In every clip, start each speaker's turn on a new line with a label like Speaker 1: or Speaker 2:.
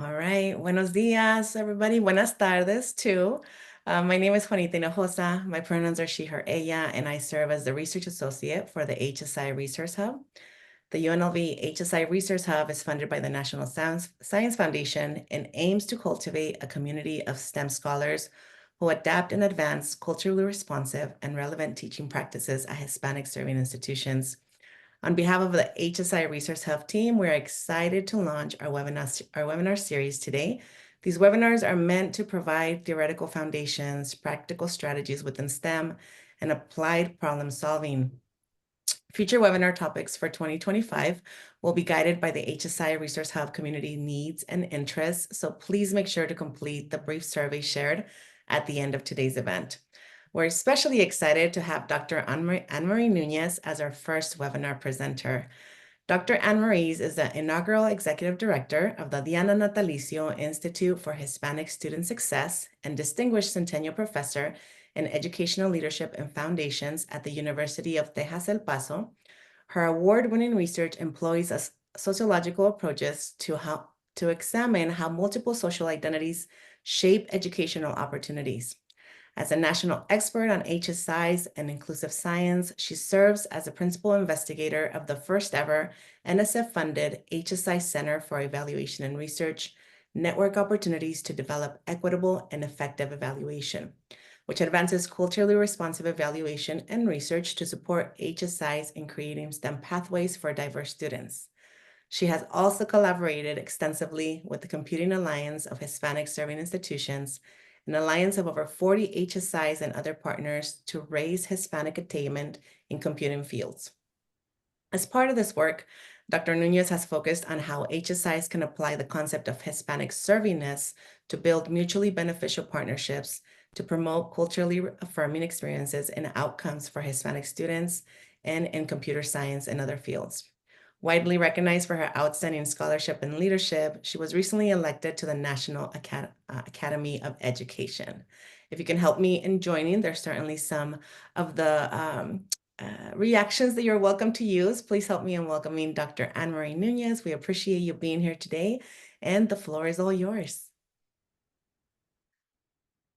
Speaker 1: All right. Buenos días, everybody. Buenas tardes, too. My name is Juanita Hinojosa. My pronouns are she, her, ella, and I serve as the research associate for the HSI Resource Hub. The UNLV HSI Resource Hub is funded by the National Science Foundation and aims to cultivate a community of STEM scholars who adapt and advance culturally responsive and relevant teaching practices at Hispanic-serving institutions. On behalf of the HSI Resource Hub team, we're excited to launch our webinar series today. These webinars are meant to provide theoretical foundations, practical strategies within STEM, and applied problem solving. Future webinar topics for 2025 will be guided by the HSI Resource Hub community needs and interests, so please make sure to complete the brief survey shared at the end of today's event. We're especially excited to have Dr. Anne-Marie Núñez as our first webinar presenter. Dr. Anne-Marie is the inaugural executive director of the Diana Natalicio Institute for Hispanic Student Success and distinguished Centennial Professor in Educational Leadership and Foundations at the University of Texas El Paso. Her award-winning research employs sociological approaches to examine how multiple social identities shape educational opportunities. As a national expert on HSIs and inclusive science, she serves as a principal investigator of the first ever NSF-funded HSI Center for Evaluation and Research, Network Opportunities to Develop Equitable and Effective Evaluation, which advances culturally responsive evaluation and research to support HSIs in creating STEM pathways for diverse students. She has also collaborated extensively with the Computing Alliance of Hispanic-Serving Institutions, an alliance of over 40 HSIs and other partners to raise Hispanic attainment in computing fields. As part of this work, Dr. Núñez has focused on how HSIs can apply the concept of Hispanic-Servingness to build mutually beneficial partnerships to promote culturally affirming experiences and outcomes for Hispanic students and in computer science and other fields. Widely recognized for her outstanding scholarship and leadership, she was recently elected to the National Academy of Education. If you can help me in joining, there's certainly some of the reactions that you're welcome to use. Please help me in welcoming Dr. Anne-Marie Núñez. We appreciate you being here today, and the floor is all yours.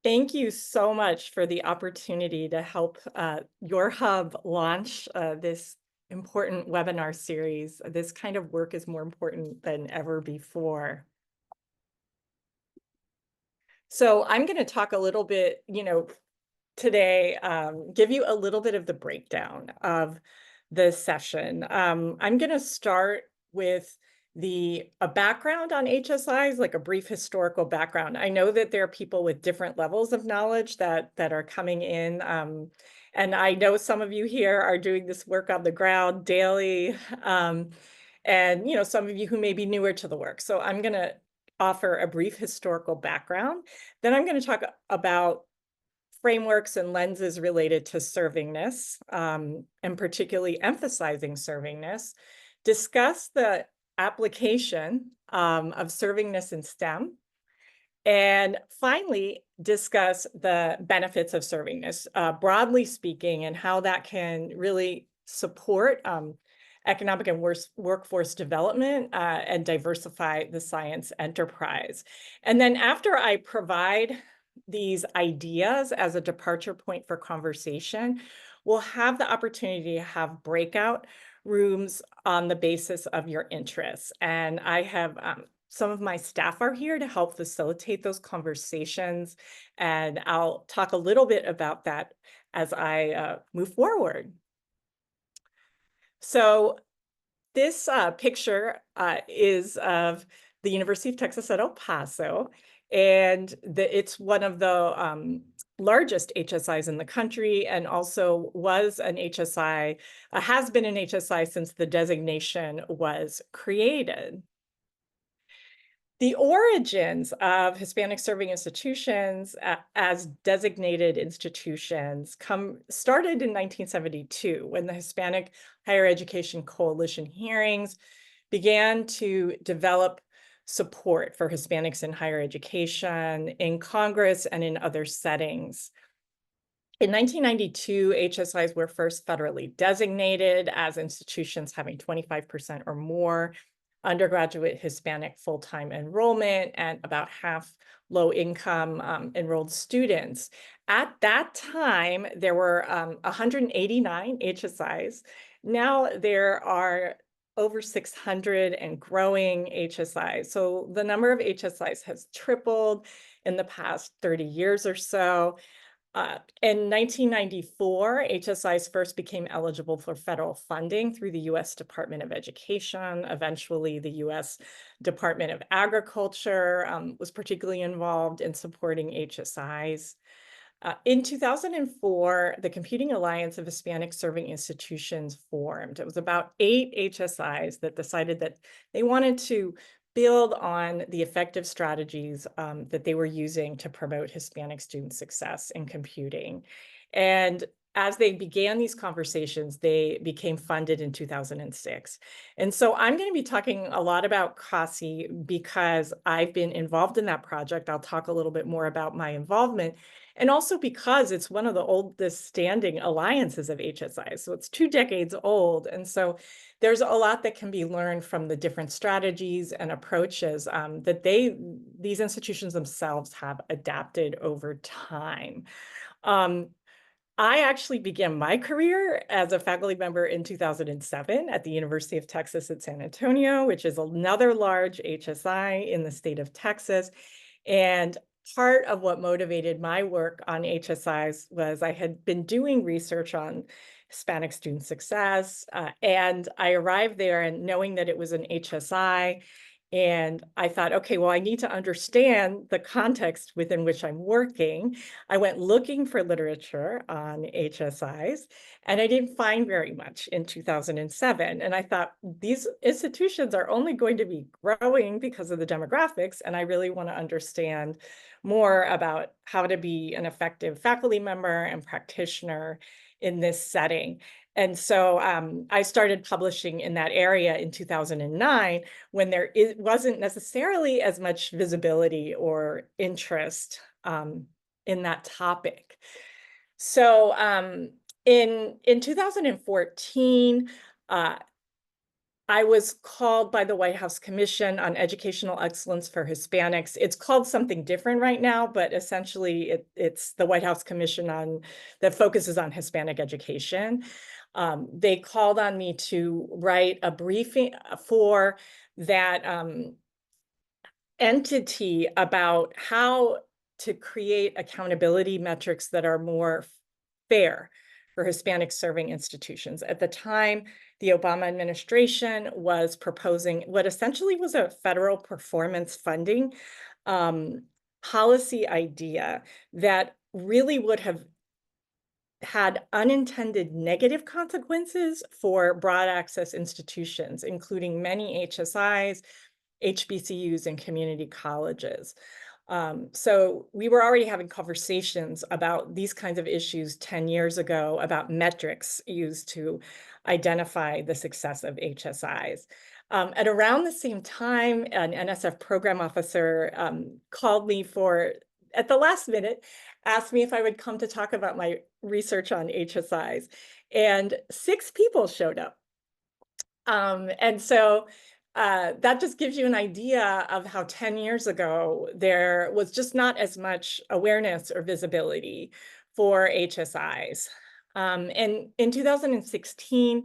Speaker 2: Thank you so much for the opportunity to help your hub launch this important webinar series. This kind of work is more important than ever before. So I'm going to talk a little bit, today, give you a little bit of the breakdown of the session. I'm going to start with a background on HSIs, like a brief historical background. I know that there are people with different levels of knowledge that are coming in. And I know some of you here are doing this work on the ground daily. And, some of you who may be newer to the work. So I'm going to offer a brief historical background. Then I'm going to talk about frameworks and lenses related to servingness, and particularly emphasizing servingness, discuss the application of servingness in STEM, and finally discuss the benefits of servingness, broadly speaking, and how that can really support economic and workforce development and diversify the science enterprise. And then after I provide these ideas as a departure point for conversation, we'll have the opportunity to have breakout rooms on the basis of your interests. And I have some of my staff are here to help facilitate those conversations. And I'll talk a little bit about that as I move forward. So this picture is of the University of Texas at El Paso, and it's one of the largest HSIs in the country, and also was an HSI, has been an HSI since the designation was created. The origins of Hispanic-Serving Institutions as designated institutions started in 1972 when the Hispanic Higher Education Coalition hearings began to develop support for Hispanics in higher education in Congress and in other settings. In 1992, HSIs were first federally designated as institutions having 25% or more undergraduate Hispanic full-time enrollment and about half low-income enrolled students. At that time, there were 189 HSIs. Now there are over 600 and growing HSIs. So the number of HSIs has tripled in the past 30 years or so. In 1994, HSIs first became eligible for federal funding through the US Department of Education. Eventually, the US Department of Agriculture was particularly involved in supporting HSIs. In 2004, the Computing Alliance of Hispanic-Serving Institutions formed. It was about 8 HSIs that decided that they wanted to build on the effective strategies that they were using to promote Hispanic student success in computing. And as they began these conversations, they became funded in 2006. And so I'm going to be talking a lot about CASI because I've been involved in that project. I'll talk a little bit more about my involvement. And also because it's one of the oldest standing alliances of HSIs. So it's 2 decades old. And so there's a lot that can be learned from the different strategies and approaches that these institutions themselves have adapted over time. I actually began my career as a faculty member in 2007 at the University of Texas at San Antonio, which is another large HSI in the state of Texas. And part of what motivated my work on HSIs was I had been doing research on Hispanic student success, and I arrived there and knowing that it was an HSI, and I thought, okay, well, I need to understand the context within which I'm working. I went looking for literature on HSIs, and I didn't find very much in 2007. And I thought, these institutions are only going to be growing because of the demographics, and I really want to understand more about how to be an effective faculty member and practitioner in this setting. And so I started publishing in that area in 2009 when there wasn't necessarily as much visibility or interest in that topic. So in 2014, I was called by the White House Commission on Educational Excellence for Hispanics. It's called something different right now, but essentially it's the White House Commission that focuses on Hispanic education. They called on me to write a briefing for that entity about how to create accountability metrics that are more fair for Hispanic-serving institutions. At the time, the Obama administration was proposing what essentially was a federal performance funding policy idea that really would have had unintended negative consequences for broad access institutions, including many HSIs, HBCUs, and community colleges. So we were already having conversations about these kinds of issues 10 years ago about metrics used to identify the success of HSIs. At around the same time, an NSF program officer called me at the last minute, asked me if I would come to talk about my research on HSIs. And 6 people showed up. And so that just gives you an idea of how 10 years ago, there was just not as much awareness or visibility for HSIs. And in 2016,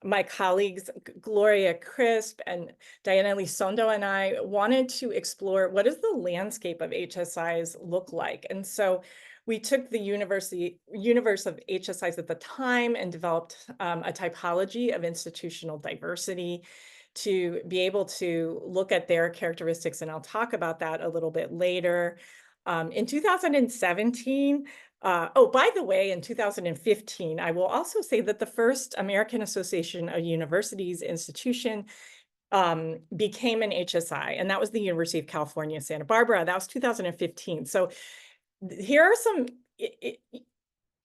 Speaker 2: my colleagues, Gloria Crisp and Diana Elizondo and I wanted to explore what does the landscape of HSIs look like? And so we took the universe of HSIs at the time and developed a typology of institutional diversity to be able to look at their characteristics, and I'll talk about that a little bit later. In 2017, oh, by the way, in 2015, I will also say that the first American Association of Universities institution became an HSI, and that was the University of California, Santa Barbara. That was 2015. So here are some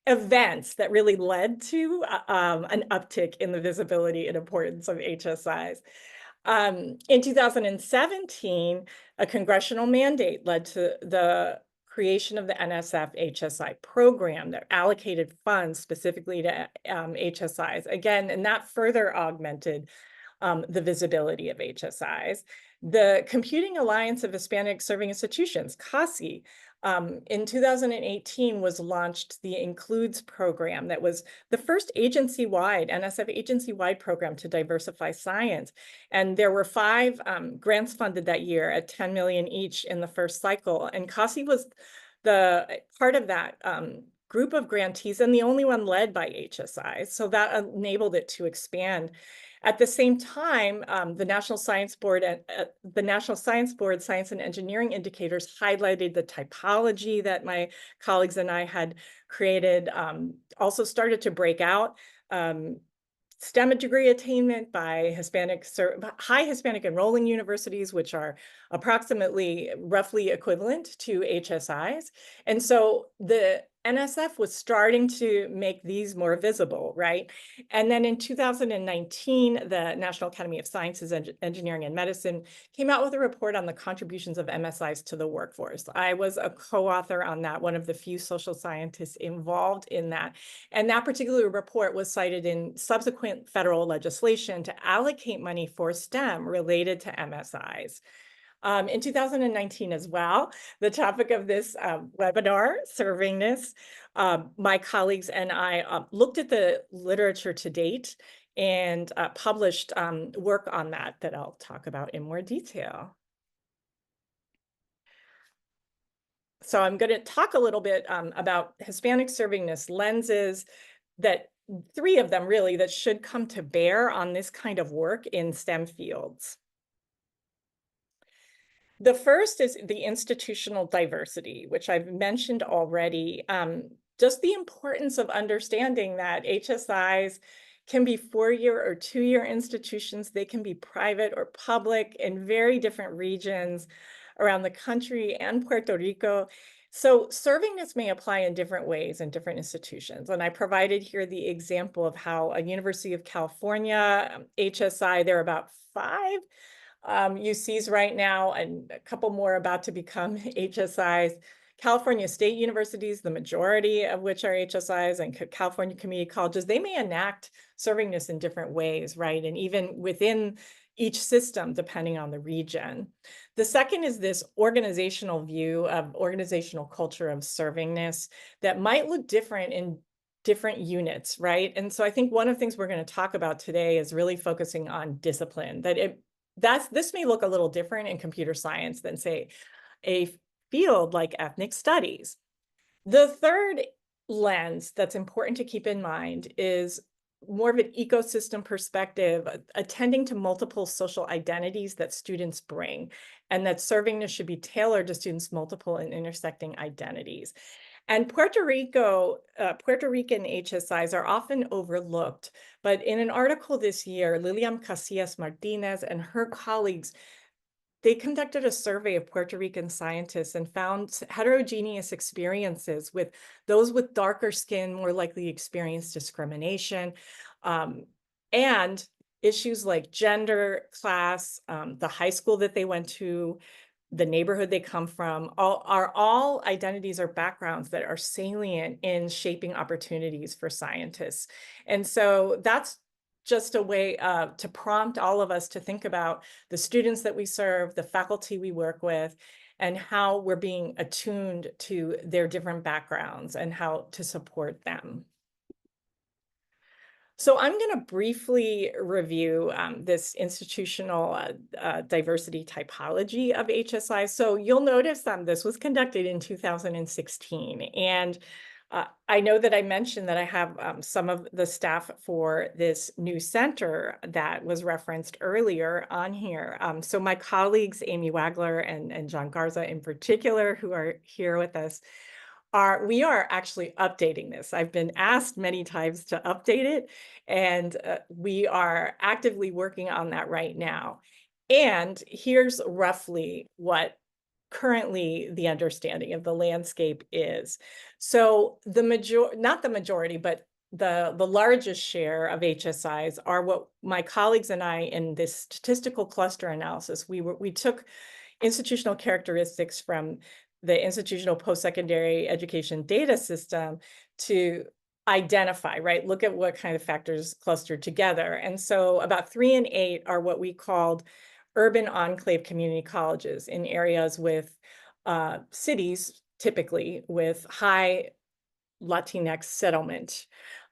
Speaker 2: events that really led to an uptick in the visibility and importance of HSIs. In 2017, a congressional mandate led to the creation of the NSF HSI program that allocated funds specifically to HSIs. Again, and that further augmented the visibility of HSIs. The Computing Alliance of Hispanic-Serving Institutions, CASI, in 2018 was launched the Includes program that was the first agency-wide, NSF agency-wide program to diversify science. And there were 5 grants funded that year at 10 million each in the first cycle. And CASI was the part of that group of grantees and the only one led by HSI. So that enabled it to expand. At the same time, the National Science Board Science and Engineering Indicators highlighted the typology that my colleagues and I had created, also started to break out STEM degree attainment by high Hispanic enrolling universities, which are approximately roughly equivalent to HSIs. And so the NSF was starting to make these more visible, right? And then in 2019, the National Academy of Sciences, Engineering, and Medicine came out with a report on the contributions of MSIs to the workforce. I was a co-author on that, one of the few social scientists involved in that. And that particular report was cited in subsequent federal legislation to allocate money for STEM related to MSIs. In 2019 as well, the topic of this webinar, Servingness, my colleagues and I looked at the literature to date and published work on that I'll talk about in more detail. So I'm going to talk a little bit about Hispanic servingness lenses, that 3 of them really that should come to bear on this kind of work in STEM fields. The first is the institutional diversity, which I've mentioned already. Just the importance of understanding that HSIs can be 4-year or 2-year institutions. They can be private or public in very different regions around the country and Puerto Rico. So servingness may apply in different ways in different institutions. And I provided here the example of how a University of California HSI, there are about 5 UCs right now, and a couple more about to become HSIs. California State Universities, the majority of which are HSIs, and California community colleges, they may enact servingness in different ways, right? And even within each system, depending on the region. The second is this organizational view of organizational culture of servingness that might look different in different units, right? And so I think one of the things we're going to talk about today is really focusing on discipline, this may look a little different in computer science than, say, a field like ethnic studies. The third lens that's important to keep in mind is more of an ecosystem perspective, attending to multiple social identities that students bring, and that servingness should be tailored to students' multiple and intersecting identities. And Puerto Rican HSIs are often overlooked, but in an article this year, Lilian Casillas Martinez and her colleagues, they conducted a survey of Puerto Rican scientists and found heterogeneous experiences, with those with darker skin more likely to experience discrimination, and issues like gender, class, the high school that they went to, the neighborhood they come from, all identities or backgrounds that are salient in shaping opportunities for scientists. And so that's just a way to prompt all of us to think about the students that we serve, the faculty we work with, and how we're being attuned to their different backgrounds and how to support them. So I'm going to briefly review this institutional diversity typology of HSI. So you'll notice this was conducted in 2016. And I know that I mentioned that I have some of the staff for this new center that was referenced earlier on here. So my colleagues, Amy Wagler and John Garza in particular, who are here with us, we are actually updating this. I've been asked many times to update it, and we are actively working on that right now. And here's roughly what currently the understanding of the landscape is. So not the majority, but the largest share of HSIs are what my colleagues and I in this statistical cluster analysis, we took institutional characteristics from the institutional post-secondary education data system to identify, right? Look at what kind of factors clustered together. And so about 3 and 8 are what we called urban enclave community colleges in areas with cities, typically with high Latinx settlement.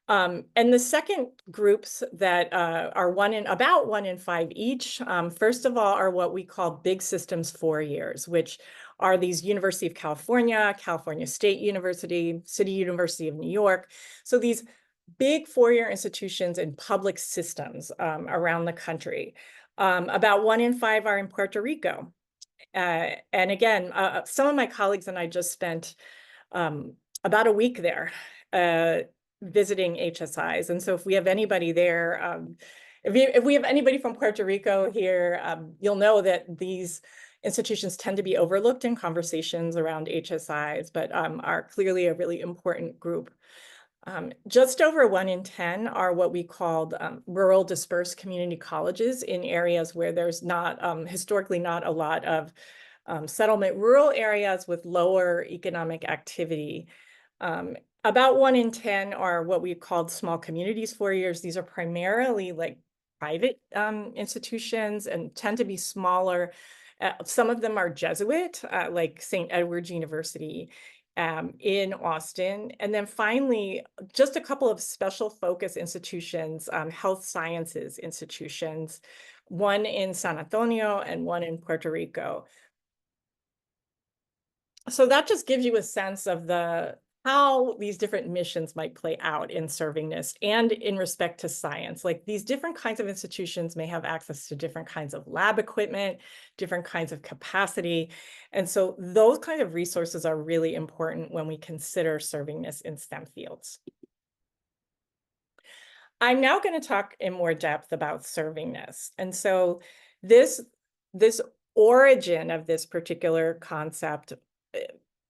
Speaker 2: And the second groups that are about 1 in 5 each, first of all, are what we call big systems 4 years, which are these University of California, California State University, City University of New York. So these big 4-year institutions in public systems around the country. About 1 in 5 are in Puerto Rico. And again, some of my colleagues and I just spent about a week there visiting HSIs. And so if we have anybody there, if we have anybody from Puerto Rico here, you'll know that these institutions tend to be overlooked in conversations around HSIs, but are clearly a really important group. Just over 1 in 10 are what we called rural dispersed community colleges in areas where there's not historically not a lot of settlement, rural areas with lower economic activity. About 1 in 10 are what we called small communities 4 years. These are primarily like private institutions and tend to be smaller. Some of them are Jesuit, like St. Edward's University in Austin. And then finally, just a couple of special focus institutions, health sciences institutions, one in San Antonio and one in Puerto Rico. So that just gives you a sense of how these different missions might play out in Servingness and in respect to science. Like these different kinds of institutions may have access to different kinds of lab equipment, different kinds of capacity. And so those kind of resources are really important when we consider Servingness in STEM fields. I'm now going to talk in more depth about Servingness. And so this origin of this particular concept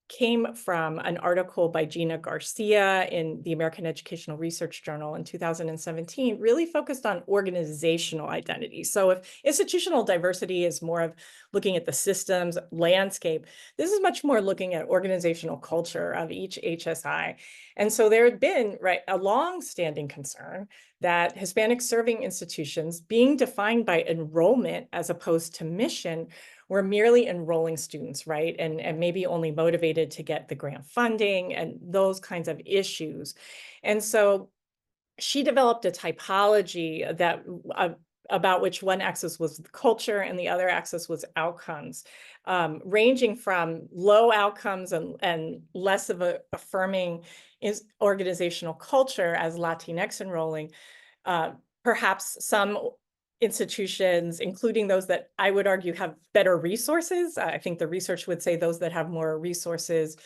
Speaker 2: came from an article by Gina Garcia in the American Educational Research Journal in 2017, really focused on organizational identity. So if institutional diversity is more of looking at the systems landscape, this is much more looking at organizational culture of each HSI. And so there had been a long-standing concern that Hispanic-serving institutions being defined by enrollment as opposed to mission were merely enrolling students, right? And maybe only motivated to get the grant funding and those kinds of issues. And so she developed a typology that about which one axis was culture and the other axis was outcomes, ranging from low outcomes and less of a affirming organizational culture as Latinx enrolling, perhaps some institutions, including those that I would argue have better resources. I think the research would say those that have more resources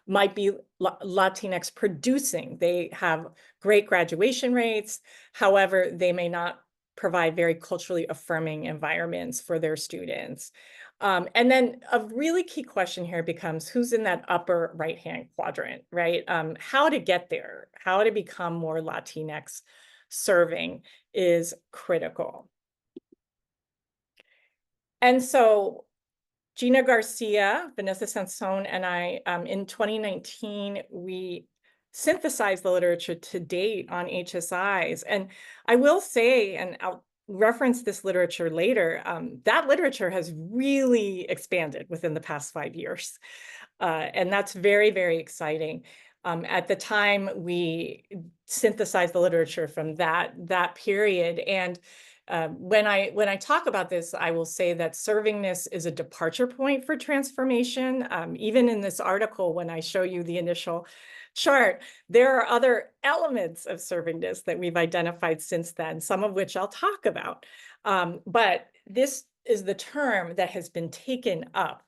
Speaker 2: might be Latinx producing. They have great graduation rates. However, they may not provide very culturally affirming environments for their students. And then a really key question here becomes who's in that upper right-hand quadrant, right? How to get there, how to become more Latinx serving is critical. And so Gina Garcia, Vanessa Sansone, and I, in 2019, we synthesized the literature to date on HSIs. And I will say, and I'll reference this literature later, that literature has really expanded within the past 5 years. And that's very, very exciting. At the time, we synthesized the literature from that period. And when I talk about this, I will say that servingness is a departure point for transformation. Even in this article, when I show you the initial chart, there are other elements of servingness that we've identified since then, some of which I'll talk about. But this is the term that has been taken up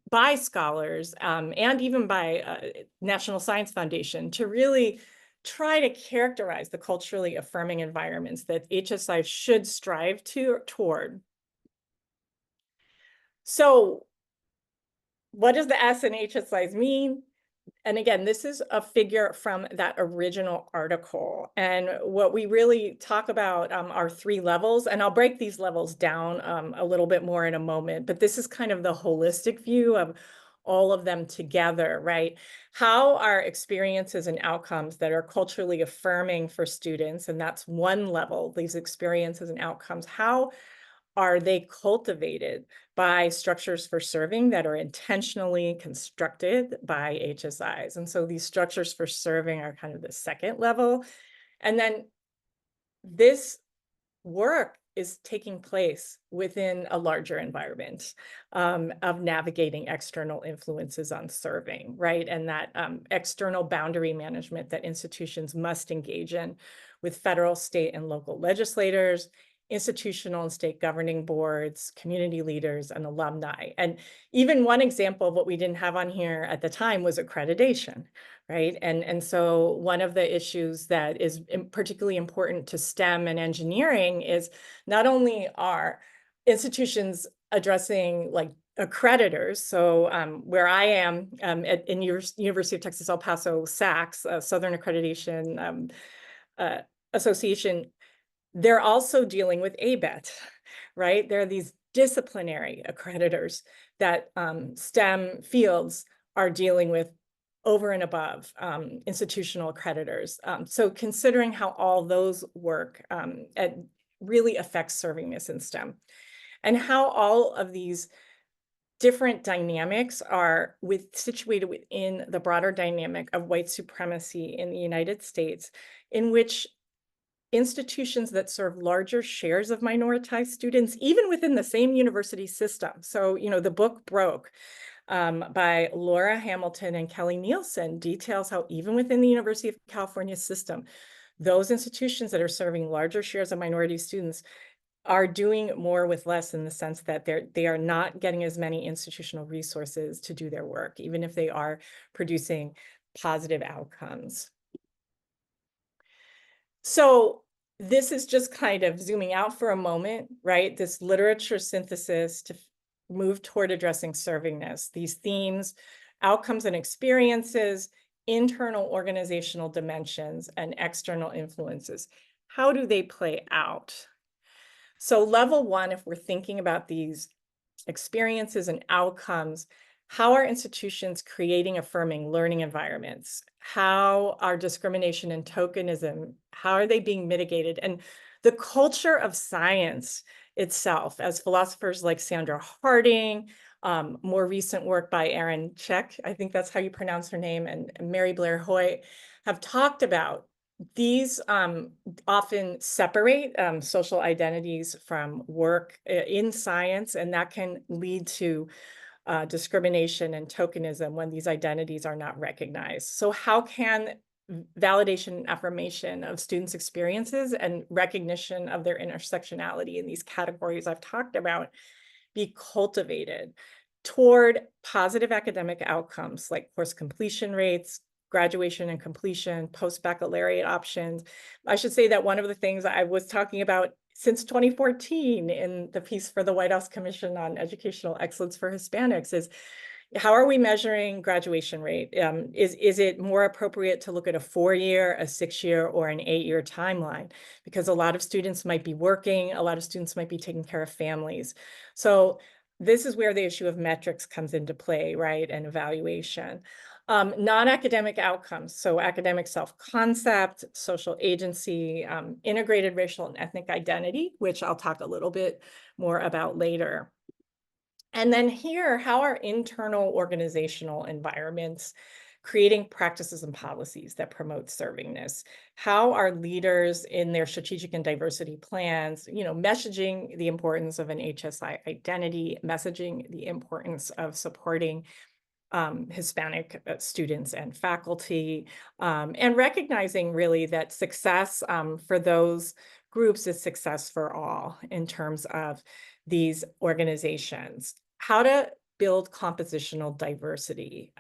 Speaker 2: by scholars and even by National Science Foundation to really try to characterize the culturally affirming environments that HSI should strive toward. So what does the S in HSIs mean? And again, this is a figure from that original article. And what we really talk about are 3 levels, and I'll break these levels down a little bit more in a moment, but this is kind of the holistic view of all of them together, right? How are experiences and outcomes that are culturally affirming for students, and that's one level, these experiences and outcomes, how are they cultivated by structures for serving that are intentionally constructed by HSIs? And so these structures for serving are kind of the second level. And then this work is taking place within a larger environment of navigating external influences on serving, right? And that external boundary management that institutions must engage in with federal, state, and local legislators, institutional and state governing boards, community leaders, and alumni. And even one example of what we didn't have on here at the time was accreditation, right? And so one of the issues that is particularly important to STEM and engineering is not only are institutions addressing like accreditors, so where I am in University of Texas El Paso, SACS, Southern Accreditation Association, they're also dealing with ABET, right? There are these disciplinary accreditors that STEM fields are dealing with over and above institutional accreditors. So considering how all those work, it really affects servingness in STEM, and how all of these different dynamics are situated within the broader dynamic of white supremacy in the United States, in which institutions that serve larger shares of minoritized students, even within the same university system. So, you know, the book Broke by Laura Hamilton and Kelly Nielsen details how even within the University of California system, those institutions that are serving larger shares of minority students are doing more with less, in the sense that they are not getting as many institutional resources to do their work, even if they are producing positive outcomes. So this is just kind of zooming out for a moment, right? This literature synthesis to move toward addressing servingness, these themes, outcomes and experiences, internal organizational dimensions, and external influences. How do they play out? So level one, if we're thinking about these experiences and outcomes, how are institutions creating affirming learning environments? How are discrimination and tokenism, how are they being mitigated? And the culture of science itself, as philosophers like Sandra Harding, more recent work by Erin Check, I think that's how you pronounce her name, and Mary Blair Hoyt have talked about, these often separate social identities from work in science, and that can lead to discrimination and tokenism when these identities are not recognized. So how can validation and affirmation of students' experiences and recognition of their intersectionality in these categories I've talked about be cultivated toward positive academic outcomes like course completion rates, graduation and completion, post-baccalaureate options? I should say that one of the things I was talking about since 2014 in the piece for the White House Commission on Educational Excellence for Hispanics is, how are we measuring graduation rate? Is it more appropriate to look at a 4-year, a 6-year, or an 8-year timeline? Because a lot of students might be working, a lot of students might be taking care of families. So this is where the issue of metrics comes into play, right, and evaluation. Non-academic outcomes, so academic self-concept, social agency, integrated racial and ethnic identity, which I'll talk a little bit more about later. And then here, how are internal organizational environments creating practices and policies that promote servingness? How are leaders in their strategic and diversity plans, you know, messaging the importance of an HSI identity, messaging the importance of supporting Hispanic students and faculty, and recognizing really that success for those groups is success for all in terms of these organizations. How to build compositional diversity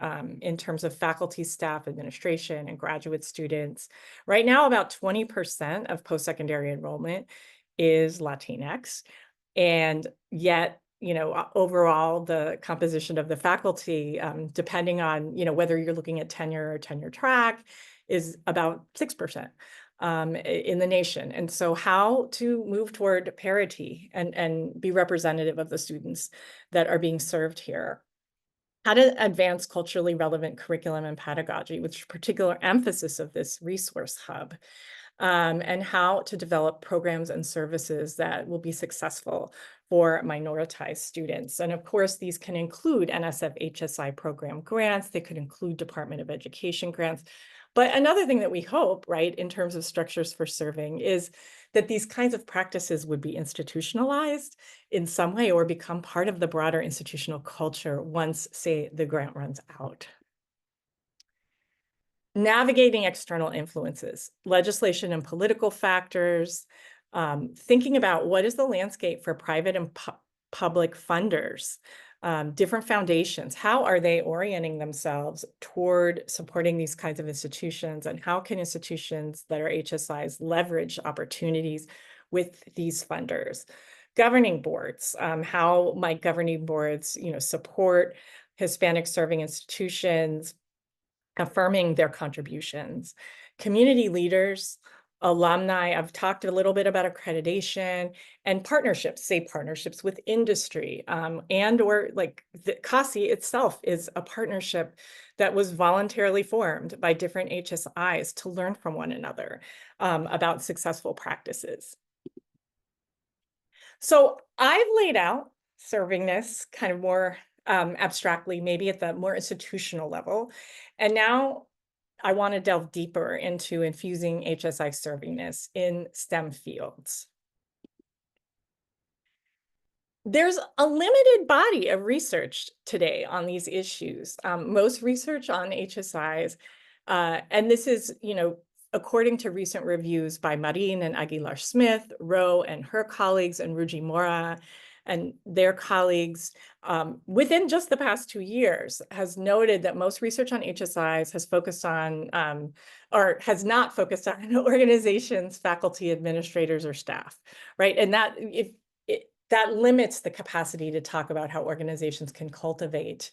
Speaker 2: in terms of faculty, staff, administration, and graduate students. Right now, about 20% of post-secondary enrollment is Latinx, and yet, you know, overall, the composition of the faculty, depending on, you know, whether you're looking at tenure or tenure track, is about 6% in the nation. And so how to move toward parity and be representative of the students that are being served here. how to advance culturally relevant curriculum and pedagogy, with particular emphasis of this resource hub, and how to develop programs and services that will be successful for minoritized students. And of course, these can include NSF HSI program grants. They could include Department of Education grants. But another thing that we hope, right, in terms of structures for serving is that these kinds of practices would be institutionalized in some way or become part of the broader institutional culture once, say, the grant runs out. Navigating external influences, legislation and political factors, thinking about what is the landscape for private and public funders, different foundations, how are they orienting themselves toward supporting these kinds of institutions, and how can institutions that are HSIs leverage opportunities with these funders? Governing boards, how might governing boards, support Hispanic-serving institutions, affirming their contributions. Community leaders, alumni, I've talked a little bit about accreditation and partnerships, say partnerships with industry, and or like the CASI itself is a partnership that was voluntarily formed by different HSIs to learn from one another about successful practices. So I've laid out Servingness kind of more abstractly, maybe at the more institutional level. And now I want to delve deeper into infusing HSI servingness in STEM fields. There's a limited body of research today on these issues. Most research on HSIs, and this is, according to recent reviews by Marin and Aguilar-Smith, Rowe and her colleagues, and Ruji Mora and their colleagues, within just the past 2 years, has noted that most research on HSIs has focused on, or has not focused on organizations, faculty, administrators, or staff, right? And that that limits the capacity to talk about how organizations can cultivate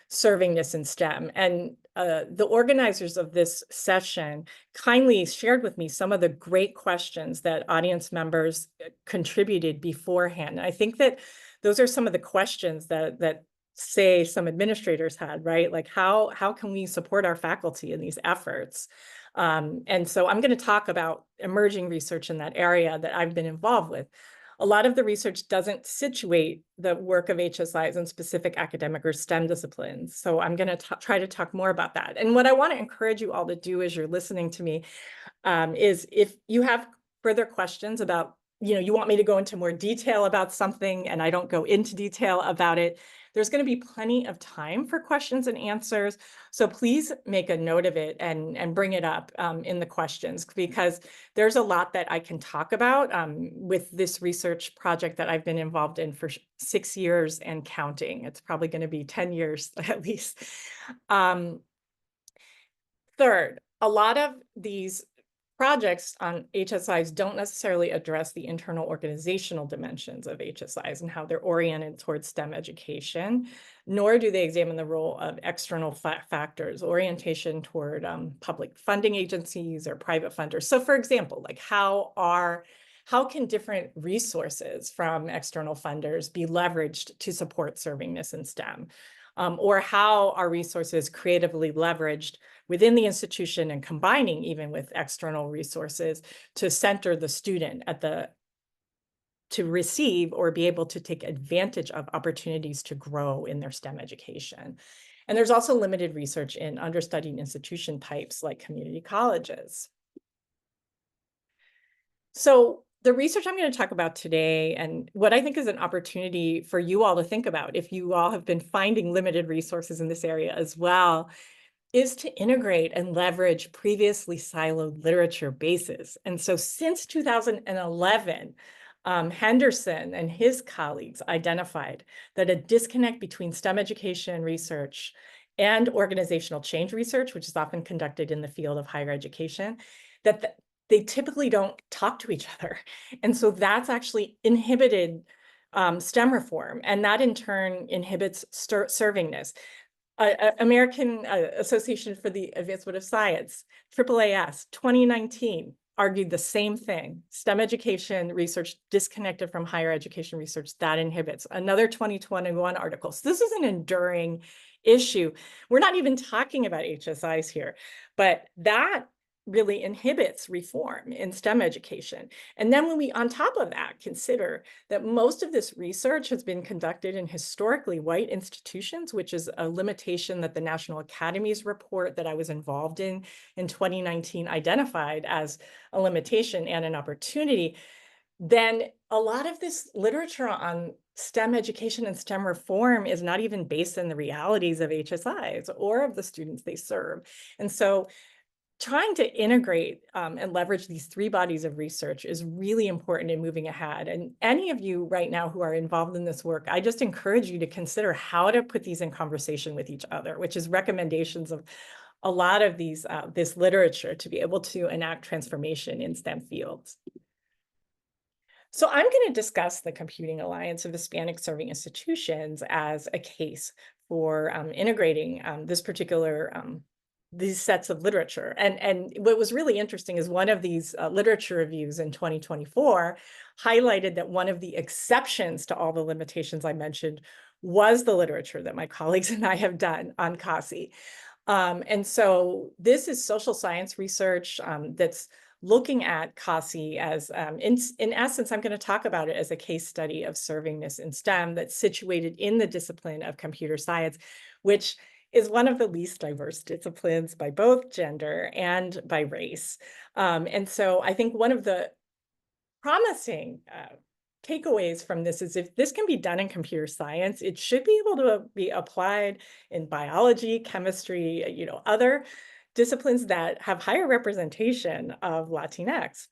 Speaker 2: servingness in STEM. And the organizers of this session kindly shared with me some of the great questions that audience members contributed beforehand. And I think that those are some of the questions that say some administrators had, right? Like how can we support our faculty in these efforts? And so I'm going to talk about emerging research in that area that I've been involved with. A lot of the research doesn't situate the work of HSIs in specific academic or STEM disciplines. So I'm going to try to talk more about that. And what I want to encourage you all to do as you're listening to me is if you have further questions about, you want me to go into more detail about something and I don't go into detail about it, there's going to be plenty of time for questions and answers. So please make a note of it and bring it up in the questions, because there's a lot that I can talk about with this research project that I've been involved in for 6 years and counting. It's probably going to be 10 years at least. Third, a lot of these projects on HSIs don't necessarily address the internal organizational dimensions of HSIs and how they're oriented towards STEM education, nor do they examine the role of external factors, orientation toward public funding agencies or private funders. So for example, like how can different resources from external funders be leveraged to support servingness in STEM? Or how are resources creatively leveraged within the institution and combining even with external resources to center the student to receive or be able to take advantage of opportunities to grow in their STEM education. And there's also limited research in understudied institution types like community colleges. So the research I'm going to talk about today, and what I think is an opportunity for you all to think about, if you all have been finding limited resources in this area as well, is to integrate and leverage previously siloed literature bases. And so since 2011, Henderson and his colleagues identified that a disconnect between STEM education research and organizational change research, which is often conducted in the field of higher education, that they typically don't talk to each other. And so that's actually inhibited STEM reform, and that in turn inhibits servingness. American Association for the Advancement of Science, AAAS, 2019, argued the same thing. STEM education research disconnected from higher education research, that inhibits. Another 2021 article. So this is an enduring issue. We're not even talking about HSIs here, but that really inhibits reform in STEM education. And then when we, on top of that, consider that most of this research has been conducted in historically white institutions, which is a limitation that the National Academies report that I was involved in 2019 identified as a limitation and an opportunity, then a lot of this literature on STEM education and STEM reform is not even based in the realities of HSIs or of the students they serve. And so trying to integrate and leverage these three bodies of research is really important in moving ahead. And any of you right now who are involved in this work, I just encourage you to consider how to put these in conversation with each other, which is recommendations of a lot of these this literature to be able to enact transformation in STEM fields. So I'm going to discuss the Computing Alliance of Hispanic-Serving Institutions as a case for integrating this particular these sets of literature. And what was really interesting is one of these literature reviews in 2024 highlighted that one of the exceptions to all the limitations I mentioned was the literature that my colleagues and I have done on CASI. And so this is social science research that's looking at CASI as, in essence, I'm going to talk about it as a case study of servingness in STEM that's situated in the discipline of computer science, which is one of the least diverse disciplines by both gender and by race. And so I think one of the promising takeaways from this is if this can be done in computer science, it should be able to be applied in biology, chemistry, other disciplines that have higher representation of Latinx.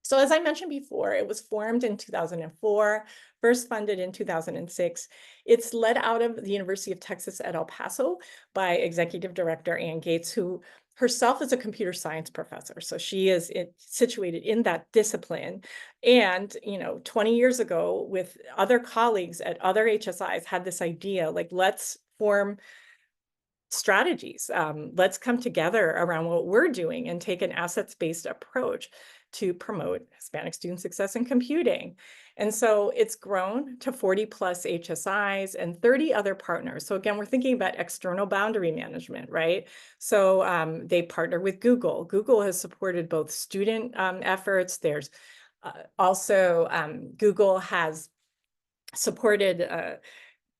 Speaker 2: So as I mentioned before, it was formed in 2004, first funded in 2006. It's led out of the University of Texas at El Paso by Executive Director Ann Gates, who herself is a computer science professor. So she is situated in that discipline. And, 20 years ago, with other colleagues at other HSIs, had this idea, like, let's form strategies. Let's come together around what we're doing and take an assets-based approach to promote Hispanic student success in computing. And so it's grown to 40 plus HSIs and 30 other partners. So again, we're thinking about external boundary management, right? So they partner with Google. Google has supported both student efforts. There's also Google has supported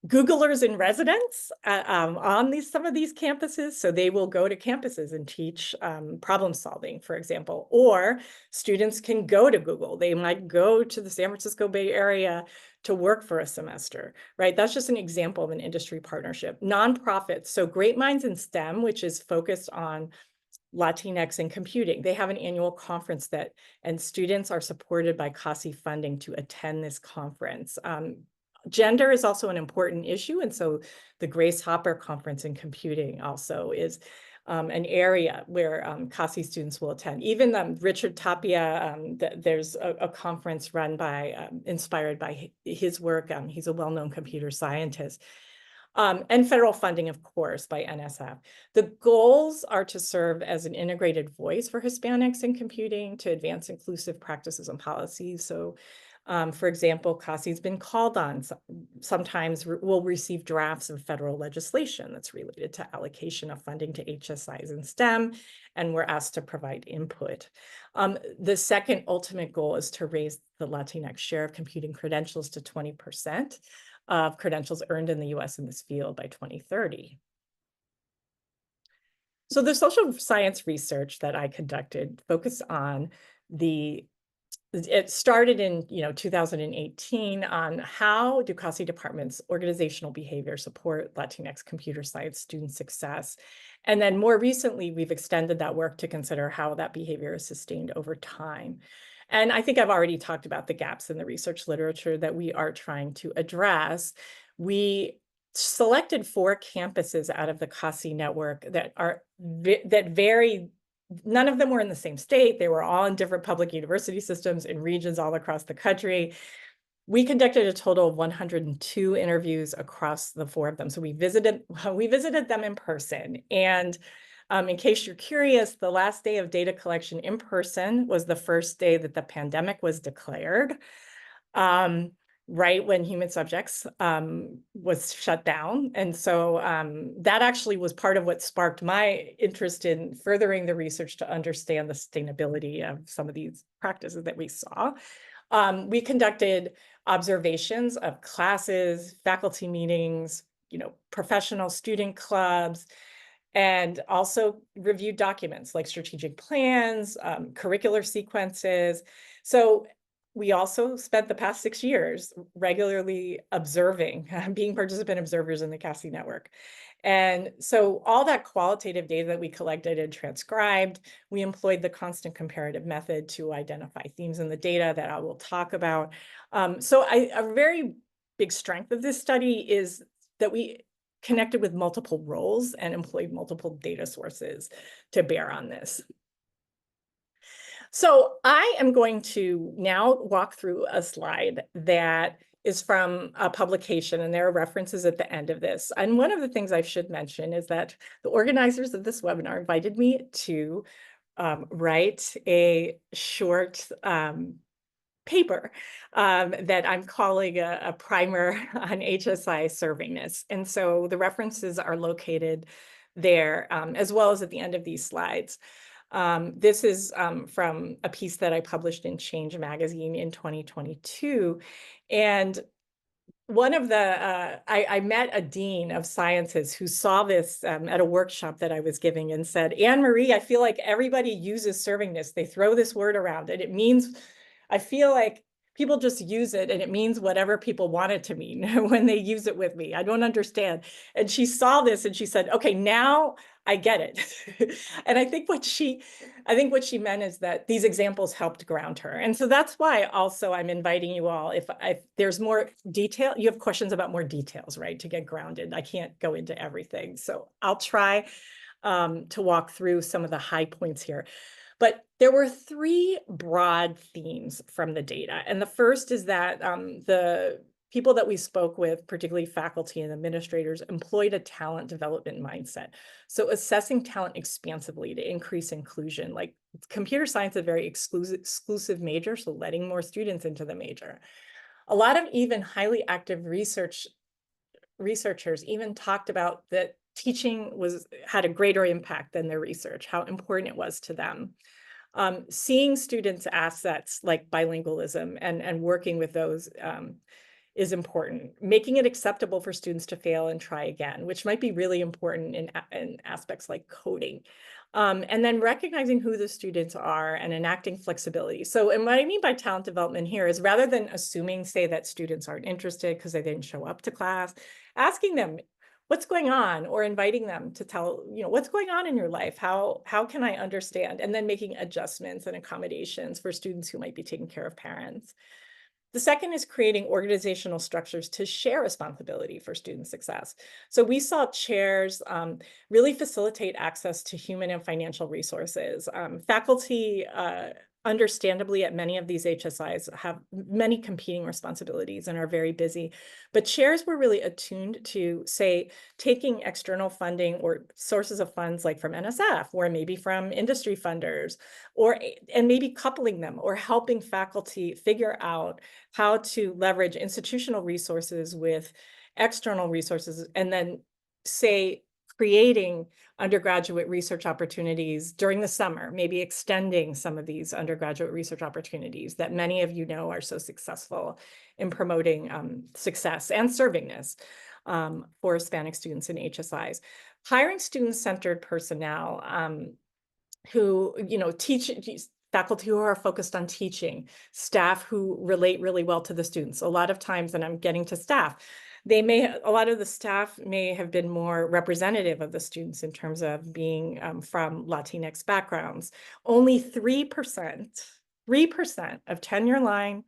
Speaker 2: Googlers in residence on some of these campuses. So they will go to campuses and teach problem solving, for example, or students can go to Google. They might go to the San Francisco Bay Area to work for a semester, right? That's just an example of an industry partnership. Nonprofits, so Great Minds in STEM, which is focused on Latinx in computing. They have an annual conference and students are supported by CASI funding to attend this conference. Gender is also an important issue. And so the Grace Hopper Conference in Computing also is an area where CASI students will attend. Even Richard Tapia, there's a conference run by, inspired by his work. He's a well-known computer scientist. And federal funding, of course, by NSF. The goals are to serve as an integrated voice for Hispanics in computing, to advance inclusive practices and policies. So for example, CASI's been called on, sometimes we'll receive drafts of federal legislation that's related to allocation of funding to HSIs in STEM, and we're asked to provide input. The second ultimate goal is to raise the Latinx share of computing credentials to 20% of credentials earned in the US in this field by 2030. So the social science research that I conducted focused on it started in 2018 on how do CASI departments' organizational behavior support Latinx computer science student success. And then more recently, we've extended that work to consider how that behavior is sustained over time. And I think I've already talked about the gaps in the research literature that we are trying to address. We selected 4 campuses out of the CASI network that vary. None of them were in the same state. They were all in different public university systems in regions all across the country. We conducted a total of 102 interviews across the 4 of them. So we visited them in person. And In case you're curious, the last day of data collection in person was the first day that the pandemic was declared, right when human subjects was shut down. And so that actually was part of what sparked my interest in furthering the research to understand the sustainability of some of these practices that we saw. We conducted observations of classes, faculty meetings, professional student clubs, and also reviewed documents like strategic plans, curricular sequences. So we also spent the past 6 years regularly observing, being participant observers in the CASI network. And so all that qualitative data that we collected and transcribed, we employed the constant comparative method to identify themes in the data that I will talk about. So a very big strength of this study is that we connected with multiple roles and employed multiple data sources to bear on this. So I am going to now walk through a slide that is from a publication, and there are references at the end of this. And one of the things I should mention is that the organizers of this webinar invited me to write a short paper that I'm calling a primer on HSI servingness. And so the references are located there, as well as at the end of these slides. This is from a piece that I published in Change magazine in 2022. And one of the, I met a dean of sciences who saw this at a workshop that I was giving and said, Anne-Marie, I feel like everybody uses servingness. They throw this word around and it means, I feel like people just use it and it means whatever people want it to mean when they use it with me. I don't understand. And she saw this and she said, okay, now I get it. And I think what she meant is that these examples helped ground her. And so that's why also I'm inviting you all, if there's more detail, you have questions about more details, right? To get grounded. I can't go into everything. So I'll try to walk through some of the high points here. But there were 3 broad themes from the data. And the first is that the people that we spoke with, particularly faculty and administrators, employed a talent development mindset. So assessing talent expansively to increase inclusion, like computer science is a very exclusive major, so letting more students into the major. A lot of even highly active researchers even talked about that teaching had a greater impact than their research, how important it was to them. Seeing students' assets like bilingualism and working with those is important. Making it acceptable for students to fail and try again, which might be really important in aspects like coding. And then recognizing who the students are and enacting flexibility. So, and what I mean by talent development here is rather than assuming, say, that students aren't interested because they didn't show up to class, asking them, what's going on, or inviting them to tell, what's going on in your life? How can I understand? And then making adjustments and accommodations for students who might be taking care of parents. The second is creating organizational structures to share responsibility for student success. So we saw chairs really facilitate access to human and financial resources. Faculty, understandably, at many of these HSIs have many competing responsibilities and are very busy, but chairs were really attuned to, say, taking external funding or sources of funds like from NSF or maybe from industry funders, and maybe coupling them or helping faculty figure out how to leverage institutional resources with external resources, and then, say, creating undergraduate research opportunities during the summer, maybe extending some of these undergraduate research opportunities that many of you know are so successful in promoting success and servingness for Hispanic students in HSIs. Hiring student-centered personnel who, teach, faculty who are focused on teaching, staff who relate really well to the students. A lot of times, and I'm getting to staff, a lot of the staff may have been more representative of the students in terms of being from Latinx backgrounds. Only 3% of tenure line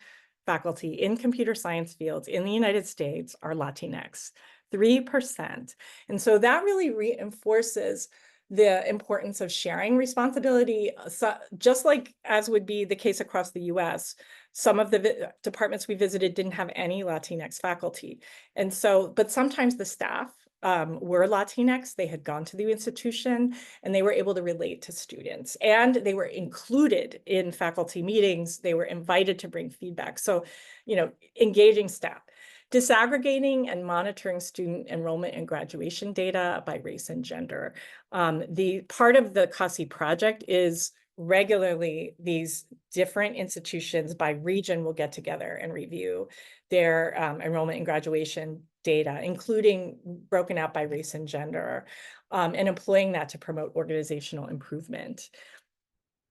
Speaker 2: faculty in computer science fields in the United States are Latinx, 3%. And so that really reinforces the importance of sharing responsibility. So just like as would be the case across the US, some of the departments we visited didn't have any Latinx faculty. And so, but sometimes the staff were Latinx. They had gone to the institution and they were able to relate to students, and they were included in faculty meetings. They were invited to bring feedback. So, engaging staff. Disaggregating and monitoring student enrollment and graduation data by race and gender. The part of the CASI project is regularly these different institutions by region will get together and review their enrollment and graduation data, including broken out by race and gender, and employing that to promote organizational improvement.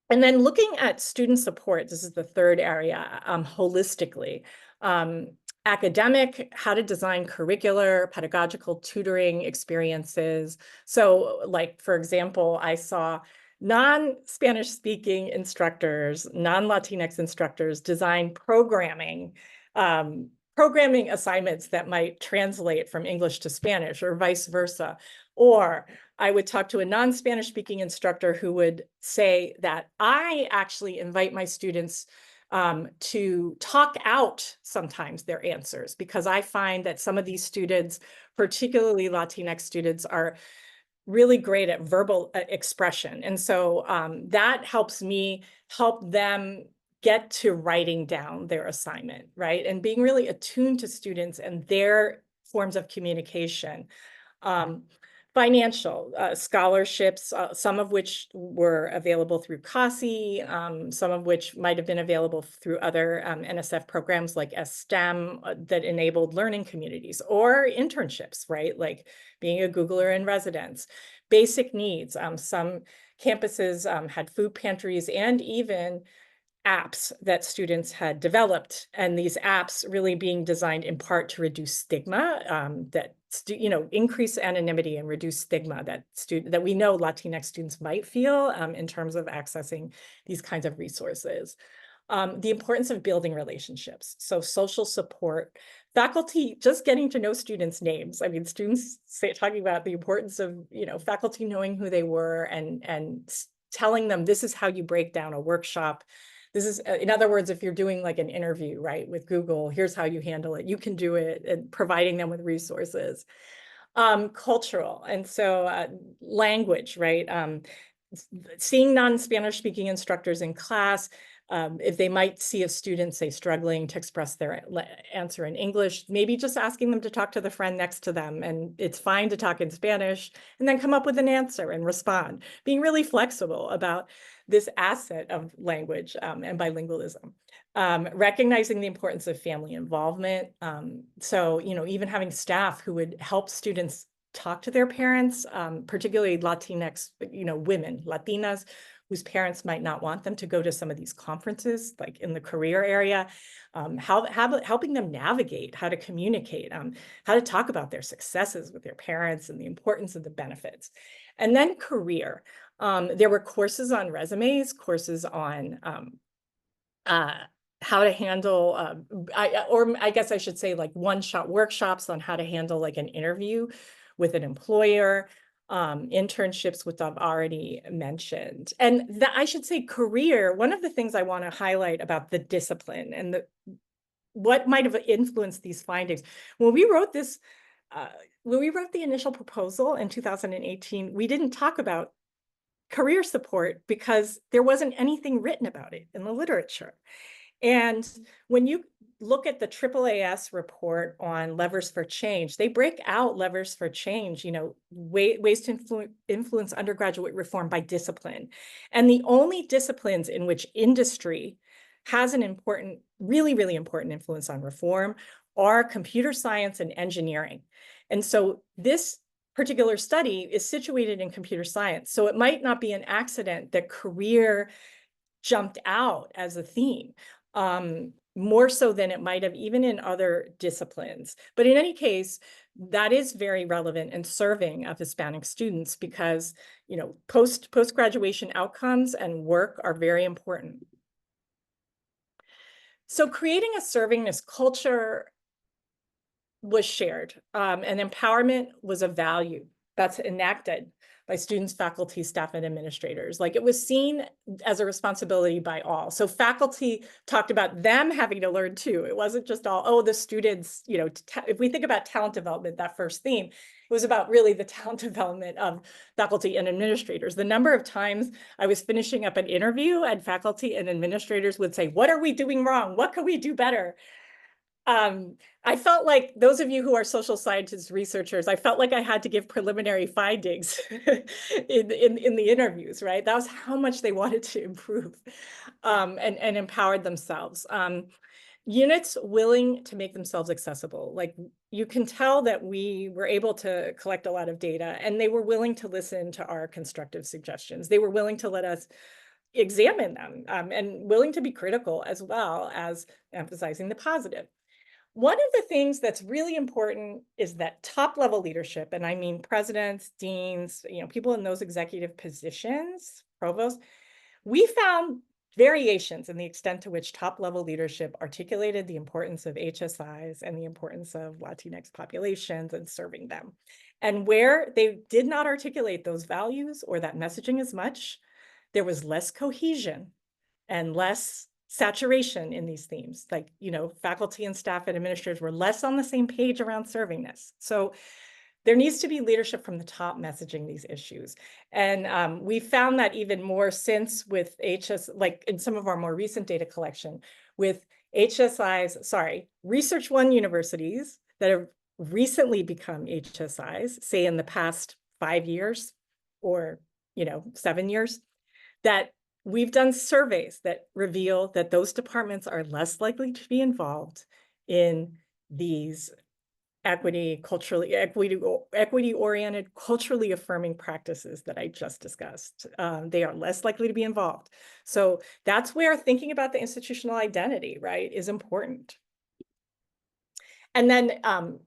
Speaker 2: And then looking at student support, this is the third area, holistically. Academic, how to design curricular, pedagogical tutoring experiences. So like, for example, I saw non-Spanish speaking instructors, non-Latinx instructors design programming assignments that might translate from English to Spanish or vice versa. Or I would talk to a non-Spanish speaking instructor who would say that I actually invite my students to talk out sometimes their answers, because I find that some of these students, particularly Latinx students, are really great at verbal expression. And so that helps me help them get to writing down their assignment, right? And being really attuned to students and their forms of communication. Financial scholarships, some of which were available through CASI, some of which might have been available through other NSF programs like STEM that enabled learning communities, or internships, right? Like being a Googler in residence. Basic needs, some campuses had food pantries and even apps that students had developed, and these apps really being designed in part to reduce stigma, that increase anonymity and reduce stigma that we know Latinx students might feel in terms of accessing these kinds of resources. The importance of building relationships. So social support, faculty just getting to know students' names. I mean, students talking about the importance of faculty knowing who they were and telling them this is how you break down a workshop. This is, in other words, if you're doing like an interview, right, with Google, here's how you handle it. You can do it, and providing them with resources. Cultural, and so language, right? Seeing non-Spanish speaking instructors in class, if they might see a student, say, struggling to express their answer in English, maybe just asking them to talk to the friend next to them. And it's fine to talk in Spanish and then come up with an answer and respond, being really flexible about this asset of language and bilingualism. Recognizing the importance of family involvement. So, even having staff who would help students talk to their parents, particularly Latinx, women, Latinas, whose parents might not want them to go to some of these conferences, like in the career area, helping them navigate how to communicate, how to talk about their successes with their parents and the importance of the benefits. And then career. There were courses on resumes, courses on how to handle, I guess I should say like one-shot workshops on how to handle like an interview with an employer, internships, which I've already mentioned. And I should say career, one of the things I want to highlight about the discipline and what might have influenced these findings. When we wrote this, when we wrote the initial proposal in 2018, we didn't talk about career support because there wasn't anything written about it in the literature. And when you look at the AAAS report on levers for change, they break out levers for change, ways to influence undergraduate reform by discipline. And the only disciplines in which industry has an important, really, really important influence on reform are computer science and engineering. And so this particular study is situated in computer science. So it might not be an accident that career jumped out as a theme. More so than it might have even in other disciplines. But in any case, that is very relevant and serving of Hispanic students because, post-graduation outcomes and work are very important. So creating a servingness culture was shared, and empowerment was a value that's enacted by students, faculty, staff, and administrators. Like, it was seen as a responsibility by all. So faculty talked about them having to learn too. It wasn't just all, oh, the students, you know, if we think about talent development, that first theme, it was about really the talent development of faculty and administrators. The number of times I was finishing up an interview and faculty and administrators would say, what are we doing wrong? What can we do better? I felt like, those of you who are social scientists researchers, I felt like I had to give preliminary findings in the interviews, right? That was how much they wanted to improve, and empowered themselves. Units willing to make themselves accessible. Like, you can tell that we were able to collect a lot of data, and they were willing to listen to our constructive suggestions. They were willing to let us examine them, and willing to be critical, as well as emphasizing the positive. One of the things that's really important is that top level leadership, and I mean presidents, deans, you know, people in those executive positions, provosts, we found variations in the extent to which top level leadership articulated the importance of HSIs and the importance of Latinx populations and serving them. And where they did not articulate those values or that messaging as much, there was less cohesion and less saturation in these themes. Like, you know, faculty and staff and administrators were less on the same page around servingness. So there needs to be leadership from the top messaging these issues. And we found that even more since with like in some of our more recent data collection with Research One universities that have recently become HSIs, say in the past 5 years or, you know, 7 years, that we've done surveys that reveal that those departments are less likely to be involved in these equity-oriented, culturally affirming practices that I just discussed. They are less likely to be involved. So that's where thinking about the institutional identity, right, is important. And then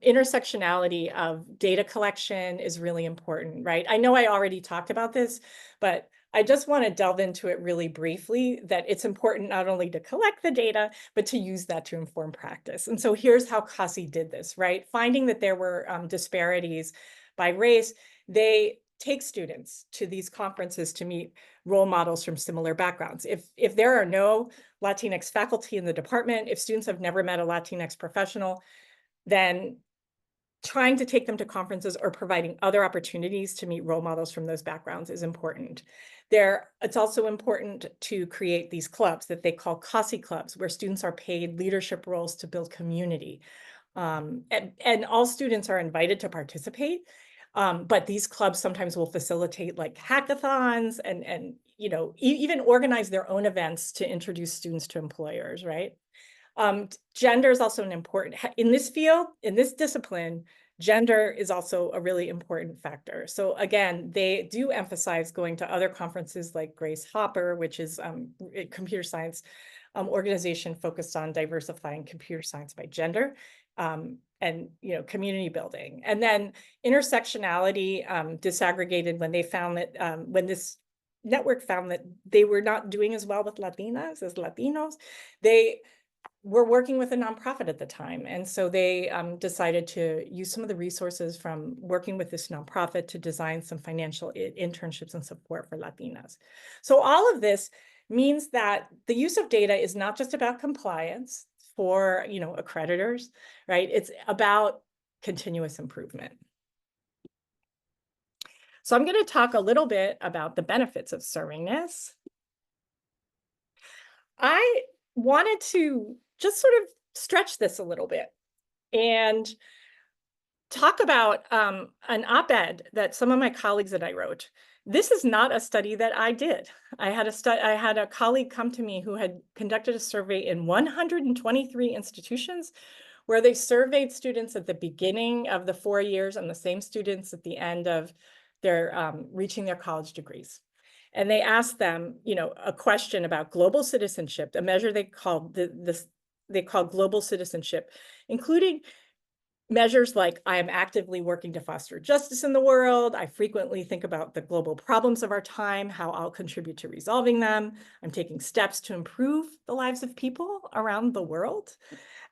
Speaker 2: intersectionality of data collection is really important, right? I know I already talked about this, but I just want to delve into it really briefly, that it's important not only to collect the data, but to use that to inform practice. And so here's how CASI did this, right? Finding that there were disparities by race, they take students to these conferences to meet role models from similar backgrounds. If there are no Latinx faculty in the department, if students have never met a Latinx professional, then trying to take them to conferences or providing other opportunities to meet role models from those backgrounds is important. It's also important to create these clubs that they call CASI clubs, where students are paid leadership roles to build community. And all students are invited to participate, but these clubs sometimes will facilitate like hackathons and you know, even organize their own events to introduce students to employers, right? Gender is also an important, in this field, in this discipline, gender is also a really important factor. So again, they do emphasize going to other conferences like Grace Hopper, which is a computer science organization focused on diversifying computer science by gender, and, you know, community building. And then intersectionality disaggregated when they found that, when this network found that they were not doing as well with Latinas as Latinos, they were working with a nonprofit at the time. And so they decided to use some of the resources from working with this nonprofit to design some financial internships and support for Latinas. So all of this means that the use of data is not just about compliance for, you know, accreditors, right? It's about continuous improvement. So I'm going to talk a little bit about the benefits of servingness. I wanted to just sort of stretch this a little bit and talk about an op-ed that some of my colleagues and I wrote. This is not a study that I did. I had a colleague come to me who had conducted a survey in 123 institutions where they surveyed students at the beginning of the 4 years and the same students at the end of their reaching their college degrees. And they asked them, you know, a question about global citizenship, a measure they called global citizenship, including measures like I am actively working to foster justice in the world. I frequently think about the global problems of our time, how I'll contribute to resolving them. I'm taking steps to improve the lives of people around the world.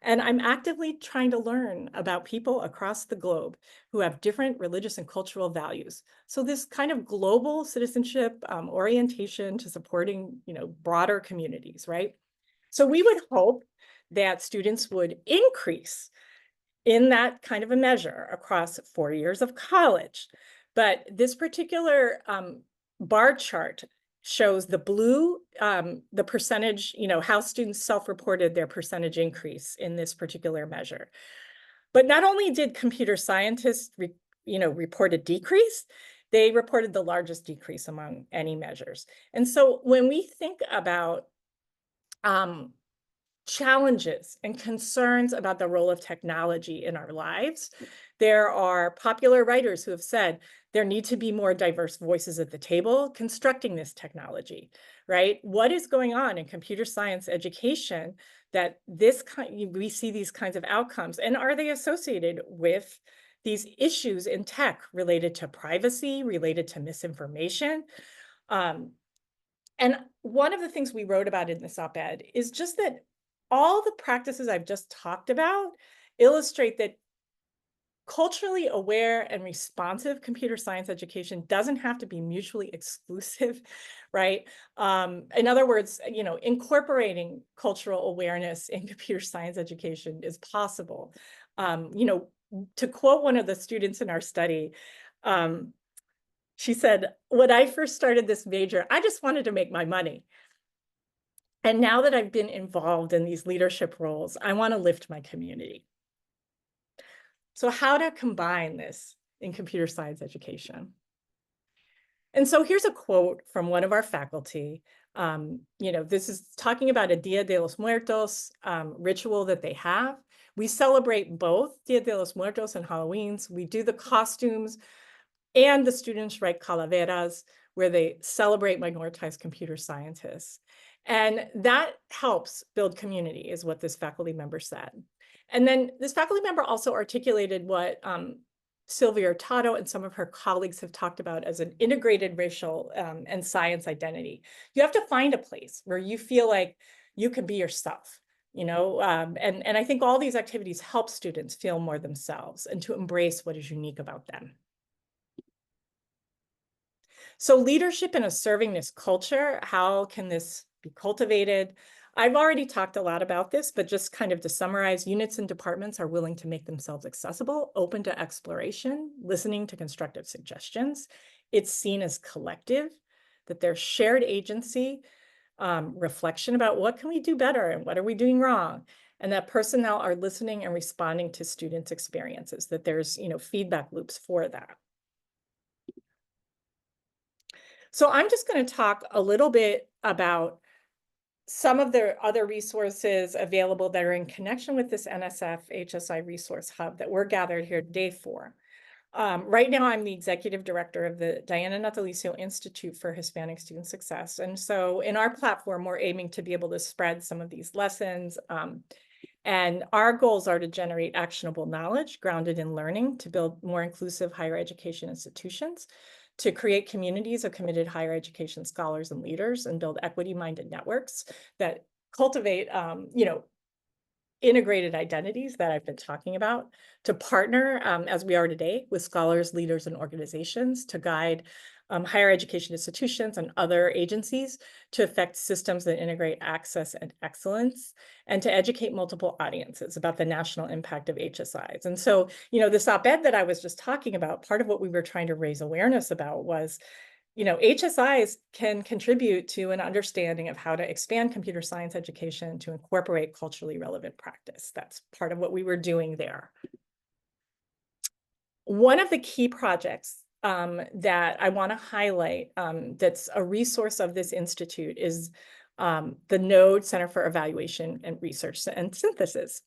Speaker 2: And I'm actively trying to learn about people across the globe who have different religious and cultural values. So this kind of global citizenship orientation to supporting, broader communities, right? So we would hope that students would increase in that kind of a measure across 4 years of college. But this particular bar chart shows the blue, the percentage, how students self-reported their percentage increase in this particular measure. But not only did computer scientists, report a decrease, they reported the largest decrease among any measures. And so when we think about challenges and concerns about the role of technology in our lives, there are popular writers who have said there need to be more diverse voices at the table constructing this technology, right? What is going on in computer science education that we see these kinds of outcomes, and are they associated with these issues in tech related to privacy, related to misinformation? And one of the things we wrote about in this op-ed is just that all the practices I've just talked about illustrate that culturally aware and responsive computer science education doesn't have to be mutually exclusive, right? In other words, incorporating cultural awareness in computer science education is possible. To quote one of the students in our study, she said, "When I first started this major, I just wanted to make my money. And now that I've been involved in these leadership roles, I want to lift my community." So how to combine this in computer science education? And so here's a quote from one of our faculty. This is talking about a Dia de los Muertos ritual that they have. We celebrate both Dia de los Muertos and Halloween's. We do the costumes, and the students write calaveras, where they celebrate minoritized computer scientists. And that helps build community, is what this faculty member said. And then this faculty member also articulated what Sylvia Hurtado and some of her colleagues have talked about as an integrated racial and science identity. You have to find a place where you feel like you can be yourself, and I think all these activities help students feel more themselves and to embrace what is unique about them. So leadership in a servingness culture, how can this be cultivated? I've already talked a lot about this, but just kind of to summarize, units and departments are willing to make themselves accessible, open to exploration, listening to constructive suggestions. It's seen as collective, that there's shared agency, reflection about what can we do better and what are we doing wrong, and that personnel are listening and responding to students' experiences, that there's feedback loops for that. So I'm just going to talk a little bit about some of the other resources available that are in connection with this NSF HSI Resource Hub that we're gathered here today for. Right now, I'm the executive director of the Diana Natalicio Institute for Hispanic Student Success. And so in our platform, we're aiming to be able to spread some of these lessons. And our goals are to generate actionable knowledge grounded in learning, to build more inclusive higher education institutions, to create communities of committed higher education scholars and leaders, and build equity-minded networks that cultivate, integrated identities that I've been talking about, to partner, as we are today, with scholars, leaders, and organizations to guide higher education institutions and other agencies to affect systems that integrate access and excellence, and to educate multiple audiences about the national impact of HSIs. And so, this op-ed that I was just talking about, part of what we were trying to raise awareness about was, HSIs can contribute to an understanding of how to expand computer science education to incorporate culturally relevant practice. That's part of what we were doing there. One of the key projects that I want to highlight that's a resource of this institute is the NODE Center for Evaluation and Research and Synthesis.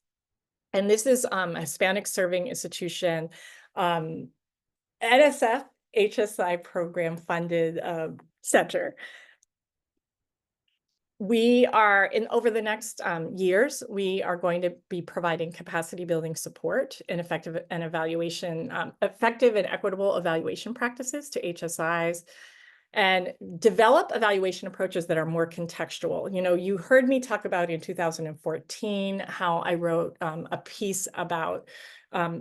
Speaker 2: And this is a Hispanic-Serving Institution, NSF HSI program funded center. We are over the next years, we are going to be providing capacity building support and effective and equitable evaluation practices to HSIs, and develop evaluation approaches that are more contextual. You know, you heard me talk about in 2014 how I wrote a piece about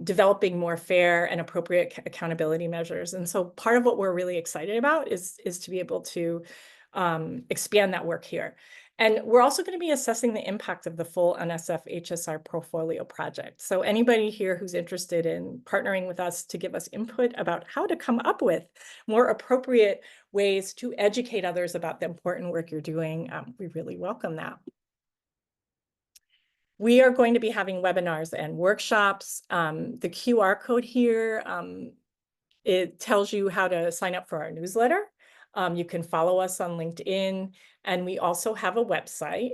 Speaker 2: developing more fair and appropriate accountability measures. And so part of what we're really excited about is to be able to expand that work here. And we're also going to be assessing the impact of the full NSF HSI portfolio project. So anybody here who's interested in partnering with us to give us input about how to come up with more appropriate ways to educate others about the important work you're doing, we really welcome that. We are going to be having webinars and workshops. The QR code here, it tells you how to sign up for our newsletter. You can follow us on LinkedIn, and we also have a website.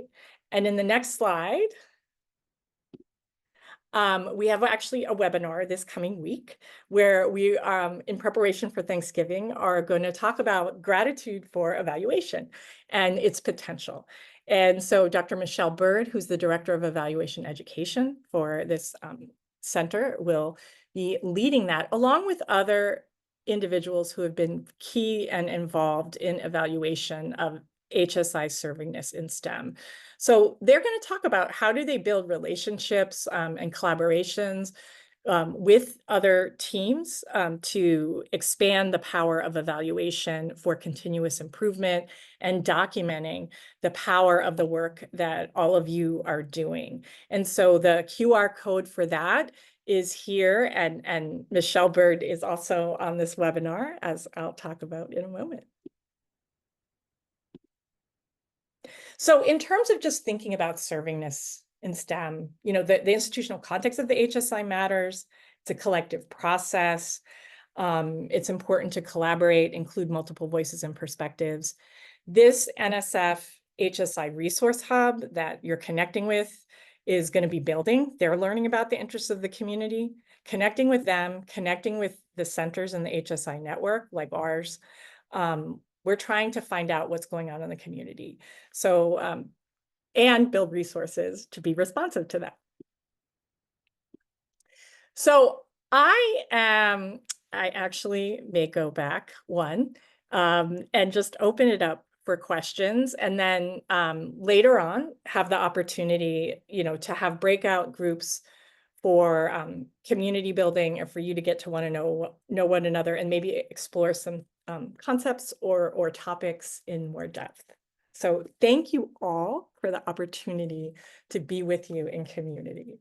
Speaker 2: And in the next slide, we have actually a webinar this coming week where we, in preparation for Thanksgiving, are going to talk about gratitude for evaluation and its potential. And so Dr. Michelle Bird, who's the Director of Evaluation Education for this center, will be leading that, along with other individuals who have been key and involved in evaluation of HSI servingness in STEM. So they're going to talk about how do they build relationships and collaborations with other teams to expand the power of evaluation for continuous improvement and documenting the power of the work that all of you are doing. And so the QR code for that is here, and Michelle Bird is also on this webinar, as I'll talk about in a moment. So in terms of just thinking about servingness in STEM, you know, the institutional context of the HSI matters. It's a collective process. It's important to collaborate, include multiple voices and perspectives. This NSF HSI Resource Hub that you're connecting with is going to be building. They're learning about the interests of the community, connecting with them, connecting with the centers in the HSI network like ours. We're trying to find out what's going on in the community. So, and build resources to be responsive to that. So I actually may go back one and just open it up for questions, and then later on have the opportunity, you know, to have breakout groups for community building, or for you to get to want to know one another and maybe explore some concepts or topics in more depth. So thank you all for the opportunity to be with you in community.